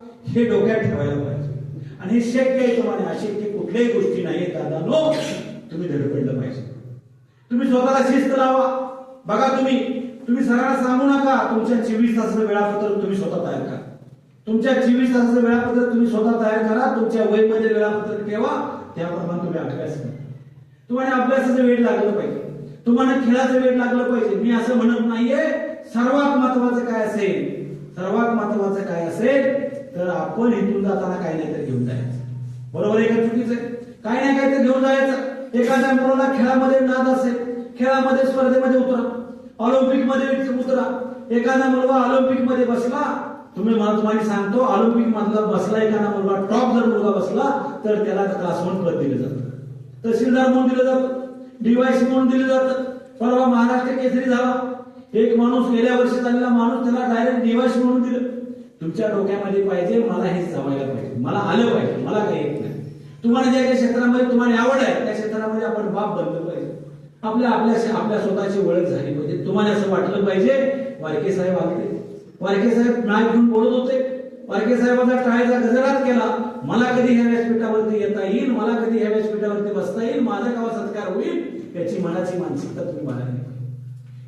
हे डोक्यात ठेवायला पाहिजे. आणि हे शक्य आहे तुम्हाला, अशक्य कुठल्याही गोष्टी नाही दादानो. तुम्ही धडपडलं पाहिजे. तुम्ही स्वतःला शिस्त लावा. बघा तुम्ही सगळ्यांना सांगू नका तुमच्या 24 तासाचं वेळापत्रक तुम्ही स्वतः तयार करा. तुमच्या 24 तासाचं वेळापत्रक तुम्ही स्वतः तयार करा. तुमच्या वयमध्ये वेळापत्रक ठेवा. त्याप्रमाणे तुम्ही अभ्यास करा. तुम्हाला अभ्यासाचं वेळ लागलं पाहिजे. तुम्हाला खेळाचं वेळ लागलं पाहिजे. मी असं म्हणत नाहीये. सर्वात महत्वाचं काय असेल तर आपण इथून जाताना काही नाही तर घेऊन जायचं. बरोबर आहे का? चुकीचं आहे? काही नाही काय तर घेऊन जायचं. एखाद्या मुलाला खेळामध्ये नाद असेल, खेळामध्ये स्पर्धेमध्ये उतरा, ऑलिम्पिक मध्ये उतरा. एखादा मुलगा ऑलिम्पिक मध्ये बसला, तुम्हाला सांगतो, ऑलिम्पिक मधला बसला एखादा मुलगा, टॉप जर मुलगा बसला तर त्याला क्लास 1 पद दिलं जातं, तहसीलदार म्हणून दिलं जातं, डीवायसी म्हणून दिलं जातं. परवा महाराष्ट्र केसरी झाला, एक माणूस गेल्या वर्षी झालेला माणूस, त्याला डायरेक्ट डीवायसी म्हणून दिलं. तुमच्या डोक्यामध्ये पाहिजे मला हे जमायला पाहिजे, मला आलं पाहिजे, मला काही येत नाही. तुम्हाला ज्या क्षेत्रामध्ये तुम्हाला आवड आहे त्या क्षेत्रामध्ये आपण बाप बनलं पाहिजे. आपल्या स्वतःची ओळख झाली पाहिजे. तुम्हाला असं वाटलं पाहिजे वारके साहेब आले, वारके साहेब नाक घेऊन बोलत होते, वारके साहेबांचा टाळ्याचा गजरात केला, मला कधी ह्या व्यासपीठावरती येता येईल, मला कधी ह्या व्यासपीठावरती बसता येईल, माझा केव्हा सत्कार होईल, याची मनाची मानसिकता तुम्ही बाळगली.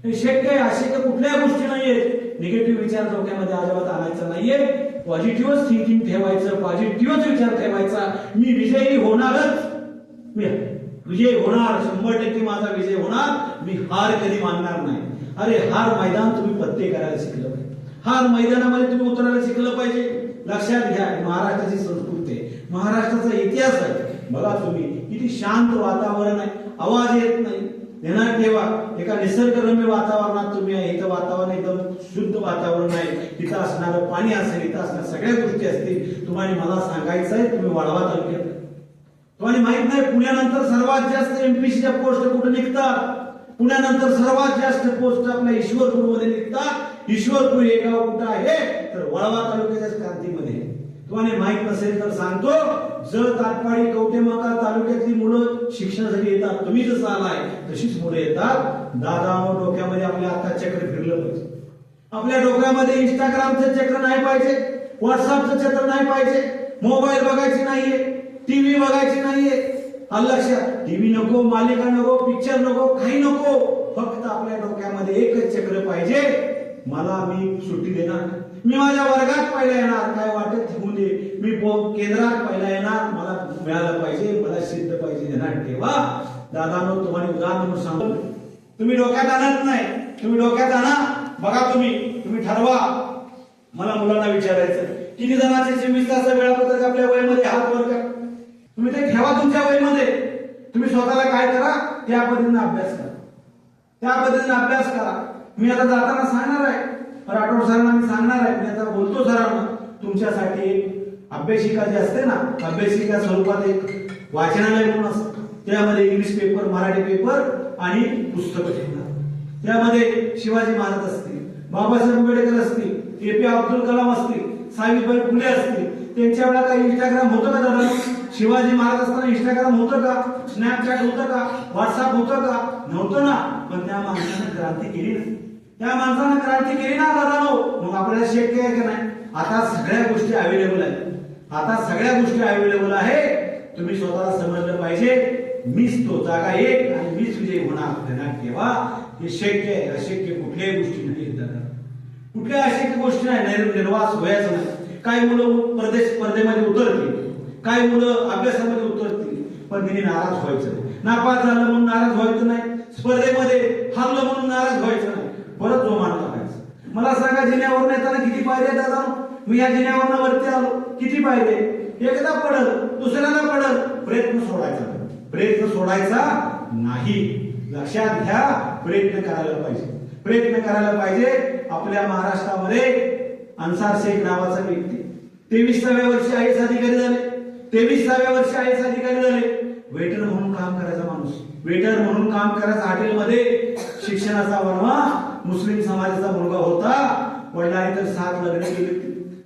हे शक्य आहे. अशक्य कुठल्या गोष्टी नाहीये. निगेटिव्ह विचार डोक्यामध्ये अजिबात आणायचा नाहीये. पॉझिटिव्ह थिंकिंग ठेवायचं, पॉझिटिव्ह विचार ठेवायचा. मी विजयी होणारच, मी विजय होणार, 100% माझा विजय होणार. मी हार कधी मानणार नाही. अरे हार मैदान तुम्ही पत्ते करायला शिकलं पाहिजे. हार मैदानामध्ये तुम्ही उतरायला शिकलं पाहिजे. लक्षात घ्या, महाराष्ट्राची संस्कृती आहे, महाराष्ट्राचा इतिहास आहे. बघा तुम्ही किती शांत वातावरण आहे, आवाज येत नाही. ध्यानात ठेवा, एका निसर्गरम्य वातावरणात तुम्ही आहे. इथं वातावरण एकदम शुद्ध वातावरण आहे. तिथं असणारं पाणी असेल, इथं असणाऱ्या सगळ्या गोष्टी असतील. तुम्हाला मला सांगायचं आहे, तुम्ही वाढवा तालुक्यात, तुम्हाला माहित नाही पुण्यानंतर सर्वात जास्त एमपीसीच्या पोस्ट कुठे निघतात? पुण्यानंतर सर्वात जास्त पोस्ट आपल्या ईश्वरपूरमध्ये निघतात. ईश्वरपूर हे गाव कुठं आहे तर वळवा तालुक्याच्या क्रांतीमध्ये. तुम्हाला माहित नसेल तर सांगतो, जर ताटपाडी कवठेमहांकाळ तालुक्यातली मुलं शिक्षणासाठी येतात, तुम्ही जसं आलाय तशीच मुलं येतात. दादा डोक्यामध्ये आपल्या आता चक्र फिरलं पाहिजे. आपल्या डोक्यामध्ये इंस्टाग्रामचं चक्र नाही पाहिजे, व्हॉट्सअपचं चक्र नाही पाहिजे, मोबाईल बघायची नाहीये, टीव्ही बघायची नाहीये. लक्षात, टीव्ही नको, मालिका नको, पिक्चर नको, काही नको. फक्त आपल्या डोक्यामध्ये एकच चक्र पाहिजे, मी सुट्टी देणार, मी माझ्या वर्गात पहिला येणार, काय वाटत होऊन दे, मी केंद्रात पहिला येणार, मला मिळालं पाहिजे, मला सिद्ध पाहिजे. ध्यानात ठेवा दादानो, तुम्हाला उदाहरण म्हणून सांगतो, तुम्ही डोक्यात आणत नाही, तुम्ही डोक्यात आणा. बघा तुम्ही ठरवा. मला मुलांना विचारायचं, किती जणांचे 24 तास वेळापत्रक आपल्या वयामध्ये हात वर करा. तुम्ही ते ठेवा तुमच्या वयामध्ये. तुम्ही स्वतःला काय करा, त्या पद्धतीने अभ्यास करा, त्या पद्धतीने अभ्यास करा. मी आता जाताना सांगणार आहे, राठोड सरांना मी सांगणार आहे, मी आता बोलतो सरांना, तुमच्यासाठी एक अभ्यासिका जी असते ना, अभ्यासिका स्वरूपात एक वाचनालय म्हणून असतं. त्यामध्ये इंग्लिश पेपर, मराठी पेपर आणि पुस्तकं ठेवणार. त्यामध्ये शिवाजी महाराज असतील, बाबासाहेब आंबेडकर असतील, ए.पी. अब्दुल कलाम असतील, सावित्रीबाई फुले असतील. त्यांच्या वेळेला काही इंस्टाग्राम होतं का दादा? शिवाजी महाराज असताना इंस्टाग्राम होतं का? स्नॅपचॅट होतं का? व्हॉट्सअप होतं का? नव्हतं ना. पण त्या माणसानं क्रांती केली ना, त्या माणसानं क्रांती केली ना दादानो. मग आपल्याला शक्य आहे की नाही? आता सगळ्या गोष्टी अवेलेबल आहेत, आता सगळ्या गोष्टी अवेलेबल आहे. तुम्ही स्वतःला समजलं पाहिजे, मीच तो जागा एक आणि मीच विजयी होणार. ध्यानात ठेवा, हे शक्य आहे. अशक्य कुठल्याही गोष्टी नाही दादा, कुठल्या अशक्य गोष्टी नाही. निर्वास व्हायचं नाही. काही मुलं स्पर्धेमध्ये उतरतील, काही मुलं अभ्यासामध्ये उतरतील, पण तिने नाराज व्हायचं नाही. नापास झालं म्हणून नाराज व्हायचं नाही, स्पर्धेमध्ये हरलं म्हणून नाराज व्हायचं नाही, परत जोमान करायचं. मला सांगा, जिन्यावर येताना किती पायऱ्या दादा? मी या जिन्यावरनं वरती आलो, किती पायरे? एकदा पडल, दुसऱ्याला पडल, प्रयत्न सोडायचा नाही. लक्षात घ्या, प्रयत्न करायला पाहिजे. आपल्या महाराष्ट्रामध्ये अन्सार शेख नावाचा व्यक्ती 23व्या वर्षी आय एस अधिकारी झाले. 23व्या वर्षी आय एस अधिकारी झाले. वेटर म्हणून काम करायचा माणूस, वेटर म्हणून काम करायचा हॉटेलमध्ये. शिक्षणाचा वनवा, मुस्लिम समाजाचा मुलगा होता. वडिलांनी तर 7 लग्न केली,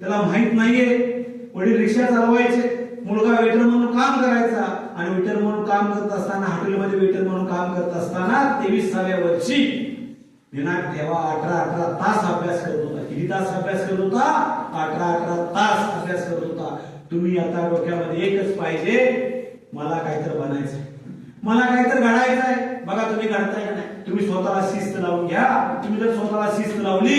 त्याला माहित नाहीये. वडील रिक्षा चालवायचे, मुलगा वेटर म्हणून काम करायचा. आणि वेटर म्हणून काम करत असताना, हॉटेलमध्ये वेटर म्हणून काम करत असताना 23व्या वर्षी ध्यानात ठेवा, 18 तास अभ्यास करत होता. किती तास अभ्यास करत होता? 18 तास अभ्यास करत होता. तुम्ही आता डोक्यामध्ये एकच पाहिजे, मला काहीतरी बनायचंय, मला काहीतरी घडायचं आहे. बघा तुम्ही घडताय का नाही? तुम्ही स्वतःला शिस्त लावून घ्या. तुम्ही जर स्वतःला शिस्त लावली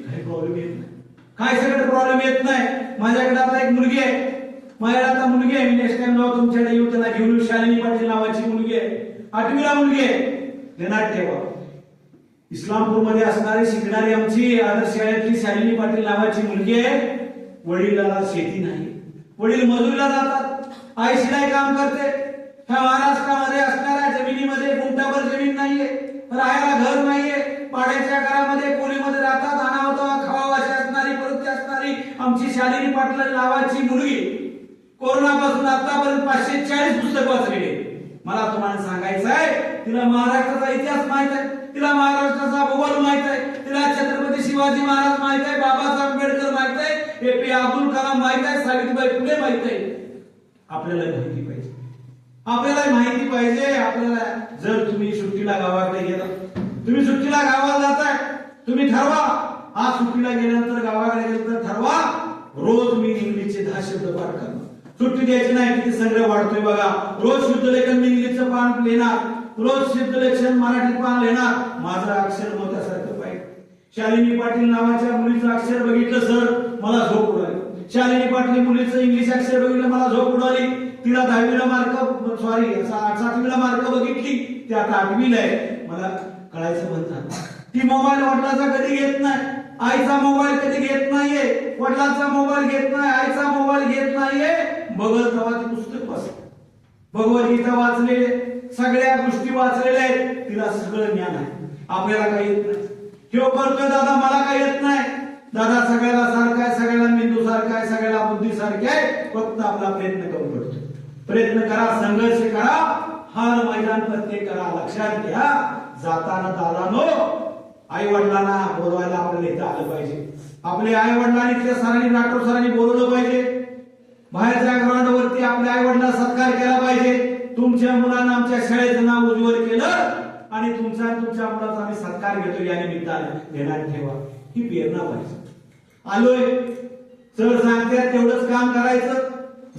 काही प्रॉब्लेम येत नाही, काय सगळं प्रॉब्लेम येत नाही. माझ्याकडे आता एक मुलगी आहे, माझ्याकडे आता मुलगी आहे, मी नेक्स्ट टाइम जेव्हा तुमच्याकडे येऊ त्यांना घेऊन येऊ. शालिनी पाटील नावाची मुलगी आहे, 8वीला मुलगी आहे. ध्यानात ठेवा, इस्लामपूरमध्ये असणारी शिकणारी आमची आदर्श शाळेतली शालिनी पाटील नावाची मुलगी आहे. वडिलाला शेती नाही, वडील मजुरीला जातात, आई शिलाई काम करते. ह्या महाराष्ट्रामध्ये असणाऱ्या जमिनीमध्ये गुंठाभर जमीन नाहीये, राहायला घर नाहीये, पाड्याच्या घरामध्ये खोलीमध्ये राहतात. अनावत खवावाशी असणारी परत असणारी आमची शालिनी पाटील नावाची मुलगी कोरोनापासून आतापर्यंत 540 पुस्तक वाचलेली. मला तुम्हाला सांगायचं आहे, तिला महाराष्ट्राचा इतिहास माहित आहे, तिला महाराष्ट्राचा भूगोल माहित आहे, तिला छत्रपती शिवाजी महाराज माहित आहे, बाबासाहेब आंबेडकर माहित आहे, ए.पी. अब्दुल कलाम माहित आहे, सावित्रीबाई फुले माहित आहे. आपल्याला माहिती पाहिजे, आपल्याला माहिती पाहिजे. आपल्याला जर तुम्ही सुट्टीला गावाकडे गेला, तुम्ही सुट्टीला गावाला जाताय, तुम्ही ठरवा आज सुट्टीला गेल्यानंतर गावाकडे गेल्यानंतर ठरवा रोज मी इंग्लिशचे 10 शब्द पाठ करणार. सुट्टी द्यायची नाही, किती संग्रह वाढतोय बघा. रोज शुद्ध लेखन मी इंग्लिशचं पान लिहिणार, रोज शुद्ध लेखन मराठी पान लिहिणार. माझं अक्षर मोत्यासारखं पाहिजे. शालिनी पाटील नावाच्या मुलीचं अक्षर बघितलं सर मला झोप उडाली. शालिनी पाटील मुलीचं इंग्लिश अक्षर बघितलं मला झोप उडाली. तिला 10वीला मार्क, सॉरी 7वीला मार्क बघितली, ती आता 8वीला आहे. मला कळायचं बंद झालं. ती मोबाईल वडिलांचा कधी घेत नाही, आईचा मोबाईल कधी घेत नाहीये, वडिलांचा मोबाईल घेत नाही, आईचा मोबाईल घेत नाहीये. बघल तेव्हा ती पुस्तक वाचते, भगवद्गीता वाचलेले, सगळ्या गोष्टी वाचलेल्या आहेत, तिला सगळं ज्ञान आहे. आपल्याला काही येत नाही. किंवा करतोय दादा मला काही येत नाही. दादा सगळ्याला सारखा आहे, सगळ्याला मेंदू सारखा आहे, सगळ्याला बुद्धी सारखी आहे. फक्त आपला प्रयत्न करून पडतो. प्रयत्न करा, संघर्ष करा, हर मैदान प्रत्येक करा. लक्षात घ्या, जाताना दादानो आई वडिलांना बोलवायला आपल्याला इथं आलं पाहिजे. आपले आई वडिलांनी तिच्या सरांनी डॉक्टर सरांनी बोलवलं पाहिजे. बाहेरच्या ग्राउंडवरती आपल्या आई वडिलांना सत्कार केला पाहिजे. तुमच्या मुलांना आमच्या शाळेचं नाव उज्ज्वल केलं आणि तुमच्या मुलाचा आम्ही सत्कार घेतो या निमित्ताने. ध्यानात ठेवा, ही प्रेरणा पाहिजे. आलोय सर सांगतात तेवढंच काम करायचं,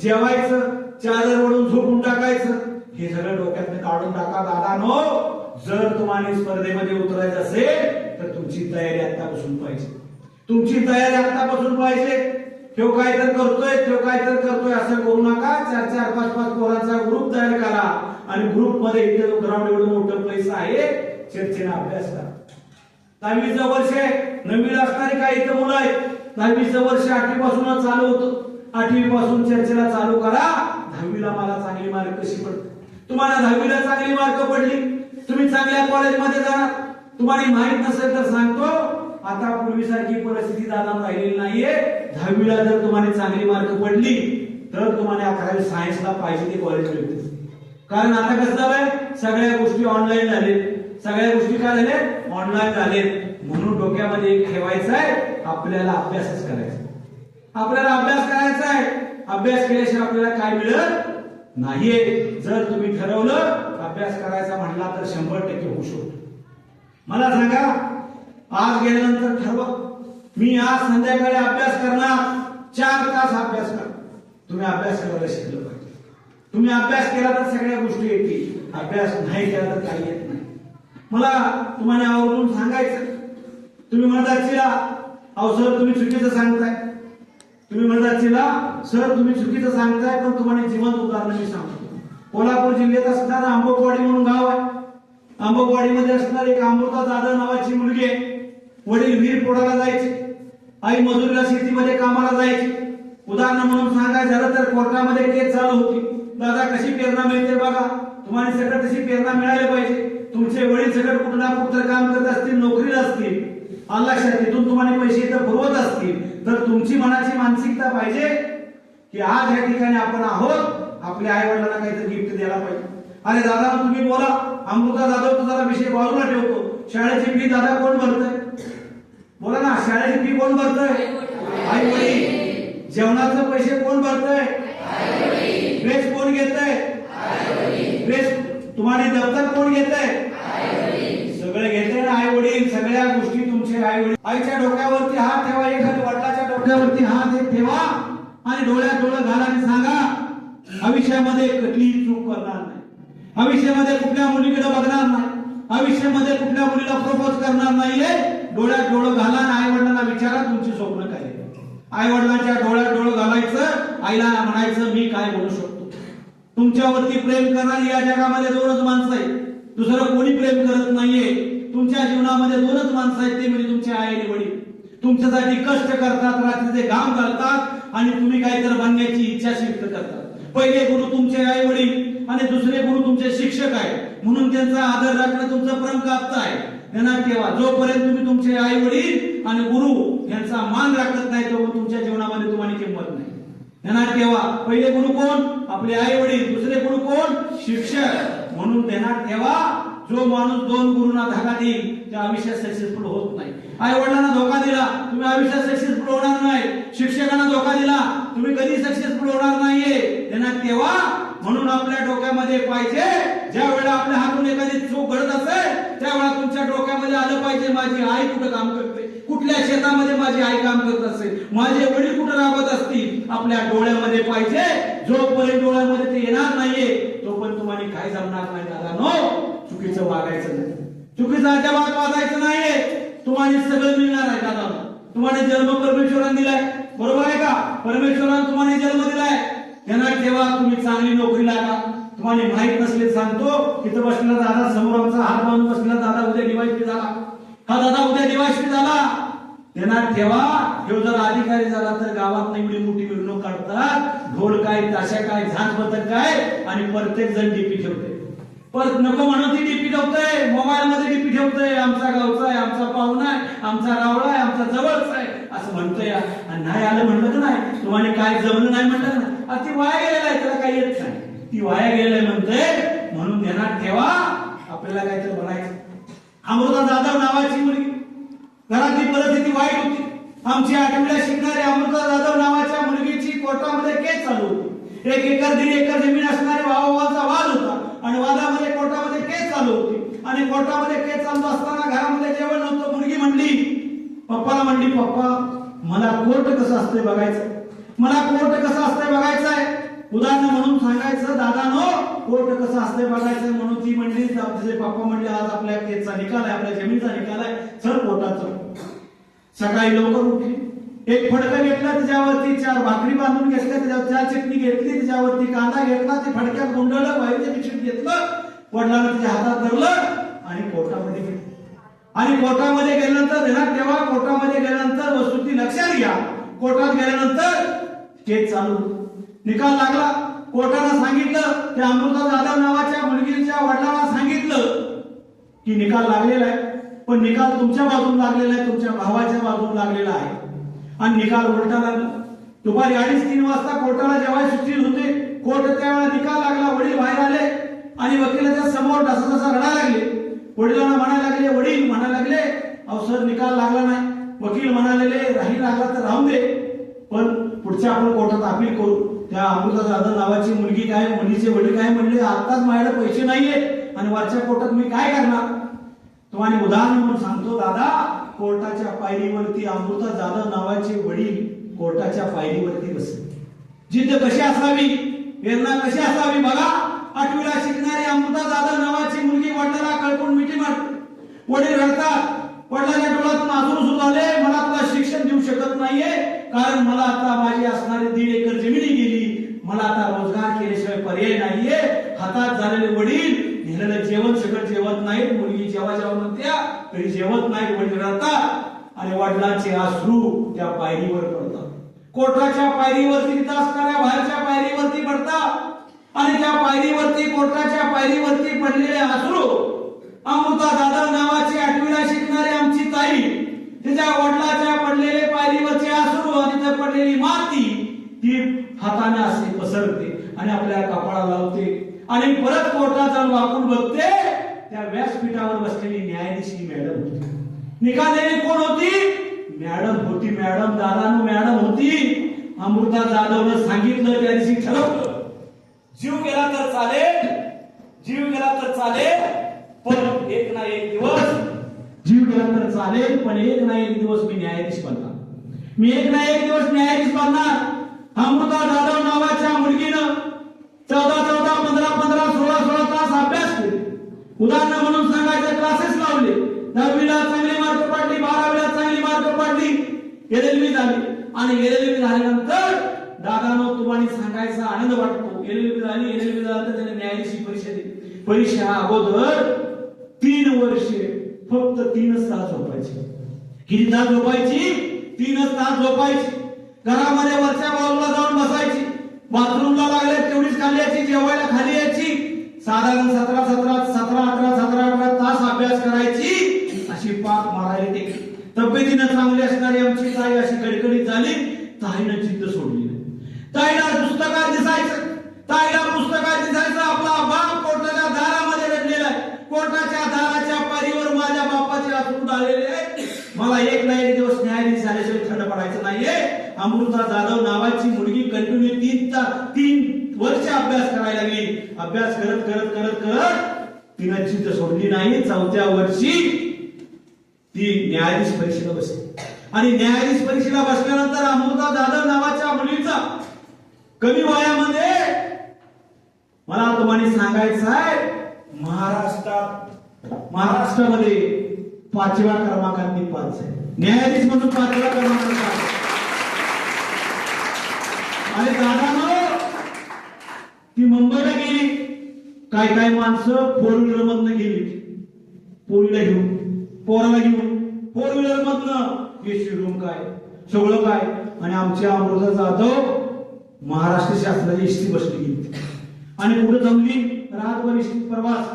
जेवायचं, चादर ओढून झोपून टाकायचं, हे सगळं डोक्यातनं काढून टाका. दादानो जर तुम्हाला स्पर्धेमध्ये उतरायचं असेल तर तुमची तयारी आतापासून पाहिजे, तुमची तयारी आतापासून पाहिजे. तो काय तर करतोय, तो काय तर करतोय असं करू नका. 4-4, 5-5 पोरांचा ग्रुप तयार करा आणि ग्रुप मध्ये इथे ग्राउंड एवढं मोठं पैसा आहे, चर्चेने अभ्यास करा. 10वीचं वर्ष आहे, 9वीला असणारी काही इथं मुलं आहेत. 10वीचं वर्ष 8वी पासूनच चालू होतं. 8वी पासून चर्चेला चालू करा. 10वीला मला चांगली मार्क कशी पडते? तुम्हाला 10वीला चांगली मार्क पडली, तुम्ही चांगल्या कॉलेजमध्ये जाणार. तुम्हाला माहित नसेल तर सांगतो, आता पूर्वीसारखी परिस्थिती दादा राहिलेली नाहीये. 10वीला जर तुम्हाला चांगली मार्क पडली तर तुम्हाला 11वी सायन्सला पाहिजे ते कॉलेज मिळते. कारण आता कसं झालंय, सगळ्या गोष्टी ऑनलाईन झाले, सगळ्या गोष्टी काय झाल्या ऑनलाईन झाले. म्हणून डोक्यामध्ये एक ठेवायचं आहे, आपल्याला अभ्यासच करायचा, आपल्याला अभ्यास करायचा आहे. अभ्यास केल्याशिवाय आपल्याला काय मिळत नाहीये. जर तुम्ही ठरवलं अभ्यास करायचा म्हणला तर 100% होऊ शकतो. मला सांगा, आज गेल्यानंतर ठरवा मी आज संध्याकाळी अभ्यास करणार, 4 तास अभ्यास करा. तुम्ही अभ्यास करायला शिकलं पाहिजे. तुम्ही अभ्यास केला तर सगळ्या गोष्टी येतील, अभ्यास नाही केला तर काही येत नाही. मला तुम्हाला आवर्जून सांगायचं, तुम्ही म्हणतात चिला अहो सर तुम्ही चुकीचं सांगताय, तुम्ही म्हणतात चिला सर तुम्ही चुकीचं सांगताय, पण तुम्हाला जिवंत उदाहरण मी सांगतो. कोल्हापूर जिल्ह्यात असणारा आंबोकवाडी म्हणून गाव आहे. आंबोकवाडीमध्ये असणारी एक अमृता जाधव नावाची मुलगी आहे. वडील वीर पोडाला जायचे, आई मजुरीला शेतीमध्ये कामाला जायची. उदाहरण म्हणून सांगायचं झालं तर कोर्टामध्ये केस चालू होती. दादा कशी प्रेरणा मिळते बघा, तुम्हाला सगळं तशी प्रेरणा मिळाली पाहिजे. तुमचे वडील सगळं कुठं ना कुठं काम करत असतील, नोकरीला असतील, लक्षात तिथून तुम्हाला पैसे इथं पुरवत असतील, तर तुमची मनाची मानसिकता पाहिजे की आज या ठिकाणी आपण आहोत, आपल्या आई वडिलांना काहीतरी गिफ्ट द्यायला पाहिजे. अरे दादा तुम्ही बोला, अमृता जाधव तुझा विषय बाजूला ठेवतो. शाळेची फी दादा कोण भरतय? बोला ना, शाळेची फी कोण भरतय? आई वडील. जेवणाचे पैसे कोण भरतय? ड्रेस कोण घेतय? ड्रेस तुम्हाला दप्तर कोण घेतय? सगळे घेतय ना आई वडील. सगळ्या गोष्टी तुमच्या तुमचे आई वडील, आईच्या डोक्यावरती हात ठेवा, एखाद्या वडिलाच्या डोक्यावरती हात ठेवा आणि डोळ्यात डोळं घाला आणि सांगा, आयुष्यामध्ये कुठलीही चूक करणार नाही, आयुष्यामध्ये कुठल्या मुलीकडे बघणार नाही, आयुष्यामध्ये कुठल्या मुलीला प्रपोज करणार नाहीये. डोळ्यात डोळं घाला आणि आई वडिलांना विचारा तुमची स्वप्न काय. आई वडिलांच्या डोळ्यात डोळं घालायचं, आईला म्हणायचं मी काय बोलू शकतो. तुमच्यावरती प्रेम करणारी या जगामध्ये दोनच माणसं आहेत, दुसरं कोणी प्रेम करत नाहीये. तुमच्या जीवनामध्ये दोनच माणसं आहेत, ते म्हणजे तुमचे आई आणि वडील. तुमच्यासाठी कष्ट करतात, रात्रीचे घाम घालतात आणि तुम्ही काहीतरी बनण्याची इच्छा व्यक्त करतात. पहिले गुरु तुमचे आई वडील आणि दुसरे गुरु तुमचे शिक्षक आहे, म्हणून त्यांचा आदर राखणं तुमचं परम प्राप्त आहे. ध्यानात ठेवा, जोपर्यंत तुम्ही तुमचे आई वडील आणि गुरु यांचा मान राखत नाही तोपर्यंत तुमच्या जीवनामध्ये तुम्हाला किंमत नाही. ध्यानात ठेवा, पहिले गुरु कोण? आपले आई वडील. दुसरे गुरु कोण? शिक्षक. म्हणून ध्यानात ठेवा, जो माणूस दोन गुरुंना धक्का देईल त्या आयुष्यात सक्सेसफुल होत नाही. आई वडिलांना धोका दिला तुम्ही आयुष्यात सक्सेसफुल होणार नाही, शिक्षकांना धोका दिला तुम्ही कधी सक्सेसफुल होणार नाहीये. ध्यानात ठेवा, म्हणून आपल्या डोक्यामध्ये पाहिजे, ज्या वेळेला आपल्या हातून एखादी चूक घडत असेल त्यावेळेला तुमच्या डोक्यामध्ये आलं पाहिजे, माझी आई कुठं काम करते, कुठल्या शेतामध्ये माझी आई काम करत असेल, माझे वडील कुठं राबत असतील, आपल्या डोळ्यामध्ये पाहिजे. जोपर्यंत डोळ्यामध्ये ते येणार नाहीये तोपर्यंत तुम्हाला काय जमणार नाही. दादा नो, चुकीचं वागायचं नाही, चुकीचं अजिबात वागायचं नाहीये. तुम्हाला सगळं मिळणार आहे. दादा तुम्हाला जन्म परमेश्वराने दिलाय, बरोबर आहे का? परमेश्वराने तुम्हाला जन्म दिलाय. ध्यानात ठेवा, तुम्ही चांगली नोकरी लागा. तुम्हाला माहित नसले सांगतो, तिथं बसलेला दादा समोर आमचा हात बांधून बसलेला दादा उद्या डिवाइस झाला, हा दादा उद्या डिवाइस झाला. ध्यानात ठेवा, हे जर अधिकारी झाला तर गावात एवढी मोठी मिरवणूक काढतात, ढोल काय, ताशा काय, झांज पथक काय, आणि प्रत्येक जण डीपी ठेवते. परत नको म्हणून ती डीपी ठेवतोय, मोबाईल मध्ये डीपी ठेवतोय, आमचा गावचा आहे, आमचा पाहुणा आहे, आमचा रावळा आहे, आमचा जवळचा आहे असं म्हणतोय. आणि नाही आलं म्हणलं तर नाही, तुम्हाला काय जमलं नाही म्हणलं ना, ती वाया गेलेला आहे, त्याला काही येत नाही, ती वाया गेलेलं आहे म्हणते. म्हणून ध्यानात ठेवा, आपल्याला काहीतरी बनायचं. अमृता जाधव नावाची मुलगी, घरातली परिस्थिती वाईट होती. आमची 8वीला शिकणारी अमृता जाधव नावाच्या मुलगीची कोर्टामध्ये केस चालू होती. 1 एकर 1.5 एकर जमीन असणारे भावाभावाचा वाद होता आणि वादामध्ये कोर्टामध्ये केस चालू होती. आणि कोर्टामध्ये केस चालू असताना घरामध्ये जेवण नव्हतं. मुलगी म्हणली, पप्पाला म्हणली, पप्पा मला कोर्ट कसं असतंय बघायचं, मला कोर्ट कसं असतंय बघायचं आहे. उदाहरण म्हणून सांगायचं, दादानो कोर्ट कसं असतंय बघायचं. म्हणून ती म्हणली, तिचे पप्पा म्हणले, आज आपल्या केसचा निकाल आहे, आपल्या जमिनीचा निकाल आहे, चल कोर्टात चल. सकाळी लवकर उठली, एक फडकं घेतलं, त्याच्यावरती 4 भाकरी बांधून घेतल्या, त्याच्यावर 4 चटणी घेतली, त्याच्यावरती कांदा घेतला, ते फडक्यात गुंडळलं, बाहेरचं पिशवीत घेतलं, वडिलांना त्याच्या हातात धरलं आणि कोर्टामध्ये गेलं. आणि कोर्टामध्ये गेल्यानंतर ध्यानात ठेवा, कोर्टामध्ये गेल्यानंतर वस्तुस्थिती लक्षात घ्या. कोर्टात गेल्यानंतर केस चालू, निकाल लागला. कोर्टानं सांगितलं, त्या अमृता जाधव नावाच्या मुलगीच्या वडिलांना सांगितलं की निकाल लागलेला आहे, पण निकाल तुमच्या बाजून लागलेला आहे, तुमच्या भावाच्या बाजून लागलेला आहे. आणि निकाल उलटा लागला. दुपारी 2:30-3 वाजता कोर्टाला जेव्हा सुट्टी होते, कोर्ट त्यावेळेला निकाल लागला. वडील बाहेर आले आणि वकिलाच्या समोर ढसा रडायला लागले. वडिलांना म्हणायला लागले, वडील म्हणायला लागले, अहो सर निकाल लागला नाही. वकील म्हणालेले, राही लागला तर राहून दे, पण पुढच्या आपण कोर्टात अपील करू. त्या अमृता जाधव नावाची मुलगी काय, मुलीचे वडील काय म्हणले, आताच माझ्याकडे पैसे नाहीये आणि वरच्या कोर्टात मी काय करणार. तुम्हाला उदाहरण म्हणून सांगतो, दादा कोर्टाच्या पायरीवरती अमृता जाधव नावाचे वडील कोर्टाच्या पायरीवरती बसले. जिद्द कशी असावी, प्रेरणा कशी असावी बघा. 8वीला शिकणारी अमृता जाधव नावाची मुलगी वडिलांना कळकून मिठी मारते. वडील रडतात, वडिलांच्या डोळ्यातून अजून सुद्धा आले, मला तुला शिक्षण देऊ शकत नाहीये, कारण मला आता माझी असणारी 1.5 एकर जमिनी गेली, मला आता रोजगार केल्याशिवाय पर्याय नाहीये. हातात झालेले वडील नेलेलं जेवण सगळं जेवत नाहीत. मुलगी जेव्हा जेव्हा म्हणत्या तरी जेवत नाही. वडील रडतात आणि वडिलांचे अश्रू त्या पायरीवर पडतात. कोर्टाच्या पायरीवरती तिथं असणाऱ्या बाहेरच्या पायरीवरती पडतात आणि त्या पायरीवरती, कोर्टाच्या पायरीवरती पडलेले अश्रू, अमृता जाधव नावाची 8वीला शिकणारी आमची ताई, तिच्या वडिलाच्या पडलेले पायरीवरचे अश्रू आणि तिथे पडलेली माती ती हाताने असे पसरते आणि आपल्या कपाळाला लावते आणि परत कोर्टात जाऊन वाकून बघते, त्या व्यासपीठावर बसलेली न्यायाधीश मॅडम होती. निकाल देणे कोण होती? मॅडम होती. मॅडम, दादानो मॅडम होती. अमृता जाधवनं सांगितलं, त्या दिवशी ठरवलं, जीव गेला तर चालेल, जीव गेला तर चालेल, पण एक ना एक दिवस जीव केला तर चालेल, पण एक ना एक दिवस मी न्यायाधीश बनणार. मी एक ना एक दिवस न्यायाधीश बनणार. अमृता जाधव नावाच्या मुलगीनं 14 15 16 तास अभ्यास केले. उदाहरण म्हणून सांगायचं, क्लासेस लावले. 10वीला चांगली मार्क पडली, 12वीला चांगली मार्क पडली, LLB झाली. आणि LLB झाल्यानंतर दादानो तुम्हाला सांगायचा आनंद वाटतो. LLB झाली, LLB झाल्यानंतर त्याने न्यायाधीश परीक्षा दिली. परीक्षा अगोदर 3 वर्षे फक्त 3 तास झोपायची. किती तास झोपायची? 3 तास झोपायची. घरामध्ये वरच्या बाजूला जाऊन बसायची. बाथरूमला लागले तेवढीच खाली यायची, जेवायला खाली यायची. साधारण 17 18 तास अभ्यास करायची. अशी पाक मारायला टेक. तब्येतीनं चांगली असणारी आमची ताई अशी कडकडीत झाली. ताईनं जिद्द सोडली नाही. ताईला पुस्तकात दिसायचं, आपला बाप कोर्टाच्या दारामध्ये रडलेला आहे. कोर्टाच्या दाराच्या पारीवर माझ्या बापाचे अश्रू आलेले आहे. मला एक ना एक दिवस न्यायाधीश झाल्याशिवाय थंड पडायचं नाहीये. अमृता जाधव नावाची मुलगी कंटिन्यू 3 वर्ष अभ्यास करायला लागली. अभ्यास करत तिनं जिद्द सोडली नाही. 4थ्या वर्षी ती न्यायाधीश परीक्षेला बसली. आणि न्यायाधीश परीक्षेला बसल्यानंतर अमृता जाधव नावाच्या मुलीचा कमी वयामध्ये मला तुम्हाला सांगायचं आहे, महाराष्ट्रामध्ये 5व्या क्रमांकाने पास आहे. न्यायाधीश म्हणून 5व्या क्रमांकाने पास. आणि दादानं ती मुंबईला गेली. काय माणसं 4 व्हीलर मधनं गेली. पोरीला घेऊन, पोराला घेऊन 4 व्हीलर मधनं एसी रूम काय सगळं काय. आणि आमच्या अमृता जाधव महाराष्ट्र शासनाची एसटी बसली गेली. आणि पुढे जमली रातभर एसटी प्रवास.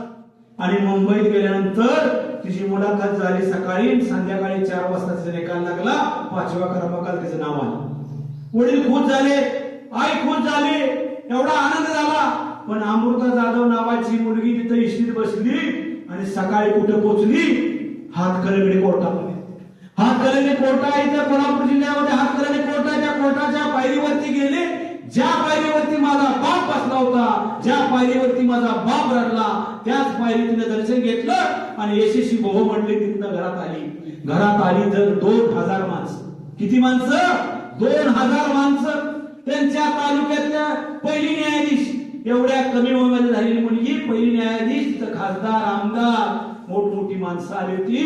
आणि मुंबईत गेल्यानंतर तिची मुलाखत झाली. सकाळी संध्याकाळी 4 वाजता तिचा निकाल लागला. 5व्या क्रमांकाला तिचं नाव आलं. वडील खुश झाले, आई खुश झाली, एवढा आनंद झाला. पण अमृता जाधव नावाची मुलगी तिथे इष्टीत बसली आणि सकाळी कुठे पोहोचली? हातकणंगले कोर्टामध्ये. हातकणंगले कोर्ट आहे इथं कोल्हापूर जिल्ह्यामध्ये. हातकणंगले कोर्ट आहे. त्या कोर्टाच्या पायरीवरती गेले. ज्या पायरीवरती माझा बाप बसला होता, ज्या पायरीवरती माझा बाप रडला, त्याच पायरीतनं दर्शन घेतलं. आणि यशस्वी बहु म्हणले. तिथनं घरात आली तर 2000 माणसं. किती माणसं? 2000 माणसं. त्यांच्या तालुक्यातल्या पहिली न्यायाधीश, एवढ्या कमी वयामध्ये झालेली मुलगी पहिली न्यायाधीश. तर खासदार, आमदार, मोठमोठी माणसं आली होती.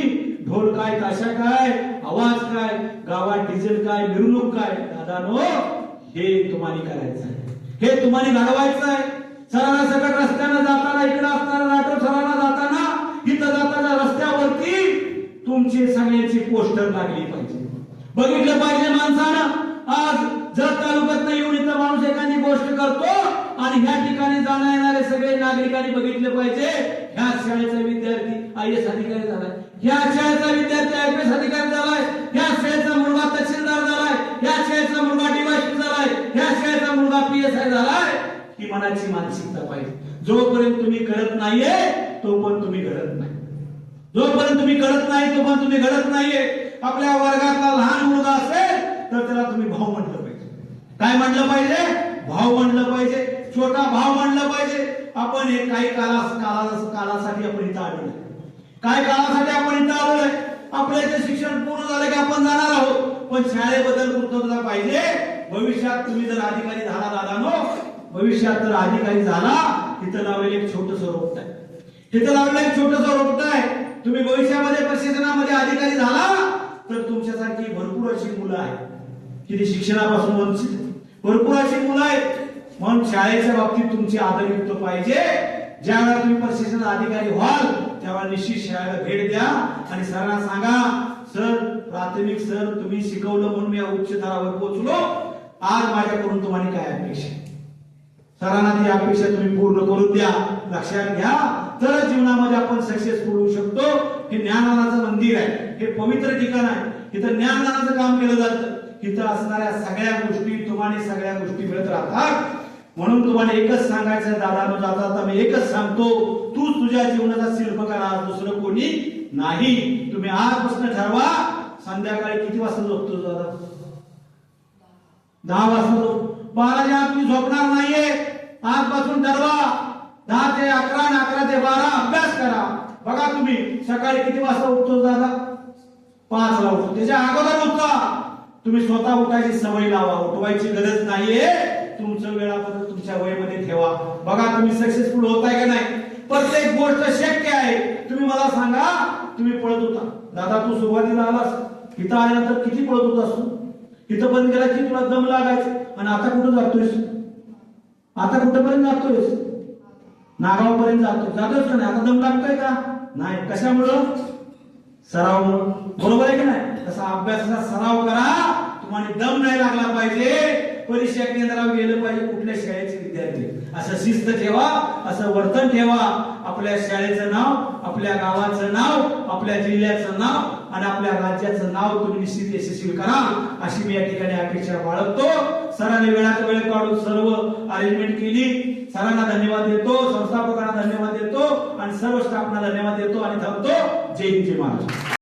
ढोल काय, ताशा काय, आवाज काय, गावात डिझेल काय, मिरवणूक काय. दादानो हे तुम्हाला करायचं आहे, हे तुम्हाला घडवायचं आहे. सरांना सगळं रस्त्यानं जाताना, इकडे असताना नाटो सरांना जाताना, इथं जाताना रस्त्यावरती तुमची सगळ्यांची पोस्टर लागली पाहिजे, बघितलं पाहिजे माणसानं. आज जर तालुक्यात येऊन इथं माणूस एखादी गोष्ट करतो आणि ह्या ठिकाणी जाणं येणारे सगळे नागरिकांनी बघितले पाहिजे. ह्या शाळेचा विद्यार्थी IAS अधिकारी झालाय, ह्या शाळेचा विद्यार्थी IPS अधिकारी झालाय, ह्या शाळेचा मुलगा तहसीलदार झालाय, ह्या शाळेचा मुलगा DYSP झालाय, ह्या शाळेचा मुलगा PSI झालाय. ही मनाची मानसिकता पाहिजे. जोपर्यंत तुम्ही करत नाहीये तोपर्यंत तुम्ही घडत नाही. जोपर्यंत तुम्ही करत नाही तोपर्यंत तुम्ही घडत नाहीये. आपल्या वर्गातला लहान मुलगा असेल तर त्याला तुम्ही भाऊ म्हटलं पाहिजे. काय म्हटलं पाहिजे? भाऊ म्हटलं पाहिजे, छोटा भाऊ म्हटलं पाहिजे. आपण हे काही कालासाठी आपण इथं आलोय. काय काळासाठी आपण इथं आलोय? आपलं इथे शिक्षण पूर्ण झालं की आपण जाणार आहोत. पण शाळेबद्दल पूर्तता पाहिजे. भविष्यात तुम्ही जर अधिकारी झाला दादानो, भविष्यात जर अधिकारी झाला, इथं लावलेलं एक छोटस रोपट आहे. इथं लावलेलं एक छोटस रोपट आहे. तुम्ही भविष्यामध्ये प्रशासनामध्ये अधिकारी झाला तर तुमच्यासारखी भरपूर अशी मुलं आहेत की ते शिक्षणापासून वंचित, भरपूर अशी मुलं आहेत. म्हणून शाळेच्या बाबतीत तुमची आदरयुक्त पाहिजे. ज्या वेळेला तुम्ही प्रशासन अधिकारी व्हाल त्यावेळेला निश्चित शाळेला भेट द्या आणि सरांना सांगा, सर प्राथमिक सर तुम्ही शिकवलं म्हणून मी उच्च थरावर पोहोचलो. आज माझ्याकडून तुम्हाला काय अपेक्षा? सरांना ती अपेक्षा तुम्ही पूर्ण करून द्या. लक्षात घ्या, तर जीवनामध्ये आपण सक्सेसफुल होऊ शकतो. हे ज्ञानदानाचं मंदिर आहे, हे पवित्र ठिकाण आहे. इथं ज्ञानदानाचं काम केलं जातं. इथं असणाऱ्या सगळ्या गोष्टी तुम्हाला सगळ्या गोष्टी मिळत राहतात. म्हणून तुम्हाला एकच सांगायचं दादानो, जाता मी एकच सांगतो, तू तुझ्या जीवनाचा शिल्पकार आज दुसरं कोणी नाही. तुम्ही आजपासून ठरवा संध्याकाळी किती वाजता झोपतो दादा? 10 वाजता झोप. 12च्या आत तुम्ही झोपणार नाहीये. आजपासून ठरवा 10 ते 11 आणि 11 ते 12 अभ्यास करा. बघा तुम्ही सकाळी किती वाजता उठतो दादा? 5 ला उठतो, त्याच्या अगोदर उठा. तुम्ही स्वतः उठायची सवय लावा, उठवायची गरज नाहीये. तुमचं वेळापत्रक तुमच्या वयामध्ये ठेवा. बघा तुम्ही सक्सेसफुल होताय का नाही. प्रत्येक गोष्ट शक्य आहे. तुम्ही मला सांगा, तुम्ही पळत होता दादा, तू सुरुवातीला आलास, इथं आल्यानंतर किती पळत होतास तू, इथं बंद केला की तुला दम लागायचं, आणि आता कुठं जातोयस, आता कुठपर्यंत जातोयस, नागावपर्यंत जातोयस का नाही, आता दम लागतोय का नाही. कशामुळं? सरावमुळं. बरोबर आहे की नाही. तसा अभ्यासाचा सराव करा, तुम्हाला दम नाही लागला पाहिजे. परीक्षा केंद्रावर गेलं पाहिजे कुठल्या शाळेचे विद्यार्थी, असं शिस्त ठेवा, असं वर्तन ठेवा. आपल्या शाळेचं नाव, आपल्या गावाचं नाव, आपल्या जिल्ह्याचं नाव आणि आपल्या राज्याचं नाव तुम्ही निश्चित यशस्वी करा, अशी मी या ठिकाणी अपेक्षा बाळगतो. सरांनी वेळात वेळ काढून सर्व अरेंजमेंट केली. सरांना धन्यवाद देतो, संस्थापकांना धन्यवाद देतो आणि सर्व स्टाफना धन्यवाद देतो आणि थांबतो. जय हिंद, जय महाराष्ट्र.